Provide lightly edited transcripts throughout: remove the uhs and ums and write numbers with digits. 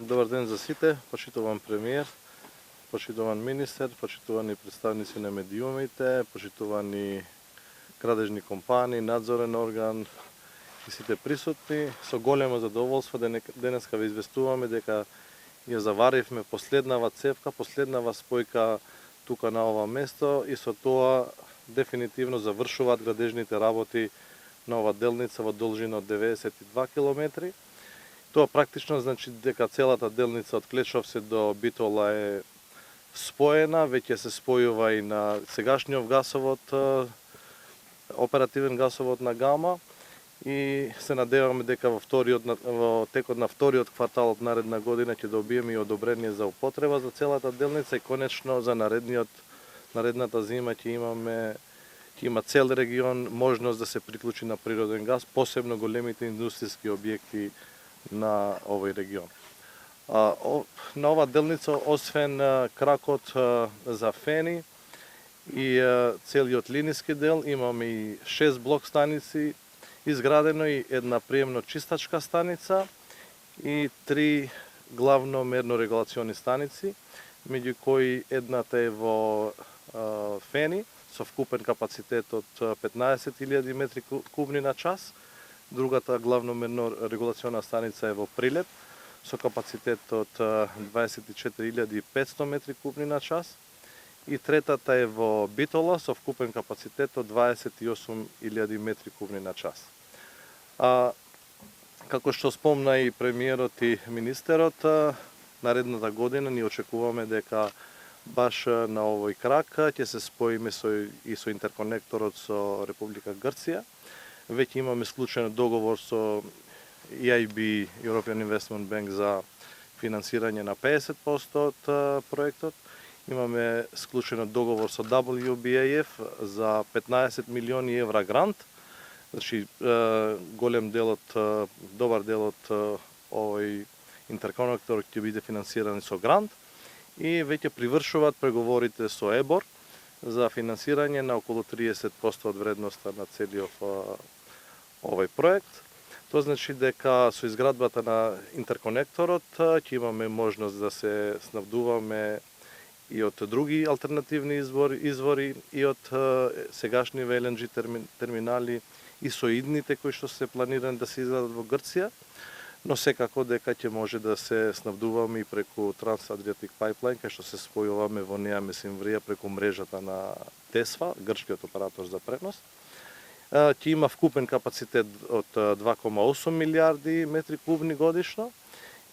Добар ден за сите, почитуван премиер, почитуван министер, почитувани представници на медиумите, почитувани крадежни компании, надзорен орган и сите присутни. Со големо задоволство денеска ве известуваме дека ја заваривме последнава цевка, последнава спојка тука на ова место и со тоа дефинитивно завршуваат градежните работи на ова делница во должина од 92 километри. Тоа практично значи дека целата делница од Клечовци до Битола е споена, веќе се спојува и на сегашниот гасовод, оперативен гасовод на Гама, и се надеваме дека во текот на вториот квартал од наредна година ќе добиеме и одобрение за употреба за целата делница и конечно за наредната зима ќе има цел регион можност да се приклучи на природен газ, посебно големите индустријски објекти на овој регион. На ова делница, освен кракот за фени и целиот линиски дел, имаме и 6 блок станици изградено и една приемно чистачка станица и 3 главно мерно регулациони станици, меѓу кои едната е во Фени со вкупен капацитет од 15.000 метри кубни на час, другата главно мерно регулациона станица е во Прилеп со капацитет од 24.500 метри кубни на час и третата е во Битола со вкупен капацитет од 28.000 метри кубни на час. Како што спомна и премиерот и министерот, наредната година ни очекуваме дека баш на овој крак ќе се споиме и со интерконекторот со Република Грција. Веќе имаме склучен договор со EIB, European Investment Bank, за финансирање на 50% од проектот. Имаме склучен договор со WBAF за 15 милиони евра грант. Значи, добар дел од овој интерконектор ќе биде финансиран со грант и веќе привршуваат преговорите со ЕБОР за финансирање на околу 30% од вредноста на целиот овој проект. Тоа значи дека со изградбата на интерконекторот ќе имаме можност да се снабдуваме и од други алтернативни извори и од сегашни LNG терминали и со идните кои што се планирани да се изградат во Грција, но секако дека ќе може да се снабдуваме и преку Trans-Adriatic Pipeline, кај што се спојуваме во Неа Месинврија преку мрежата на ТЕСВА, грчкиот оператор за пренос. Ќе има вкупен капацитет од 2,8 милиарди метри кубни годишно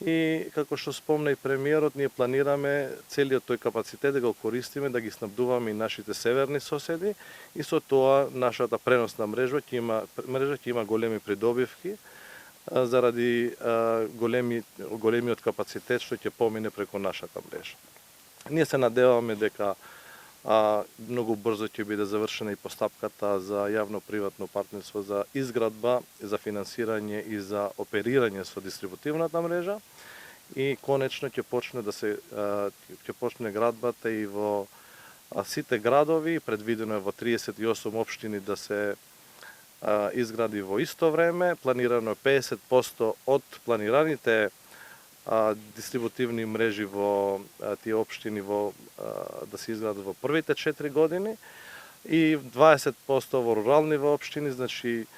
и како што спомна и премиерот, ние планираме целиот тој капацитет да го користиме, да ги снабдуваме и нашите северни соседи и со тоа нашата преносна мрежа ќе има големи придобивки заради големиот капацитет што ќе помине преку нашата мрежа. Ние се надеваме дека многу брзо ќе биде завршена и постапката за јавно-приватно партнерство за изградба, за финансирање и за оперирање со дистрибутивната мрежа и конечно ќе почне градбата и во сите градови, предвидено е во 38 општини да се изгради во исто време, планирано е 50% од планираните дистрибутивни мрежи во тие општини да се изградат во првите 4 години и 20% во рурални општини, значи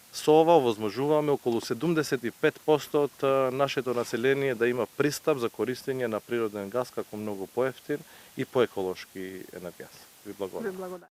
со ова овозможуваме околу 75% од нашето население да има пристап за користење на природен газ како многу поевтин и поеколошки енергијас. Ви благодарам.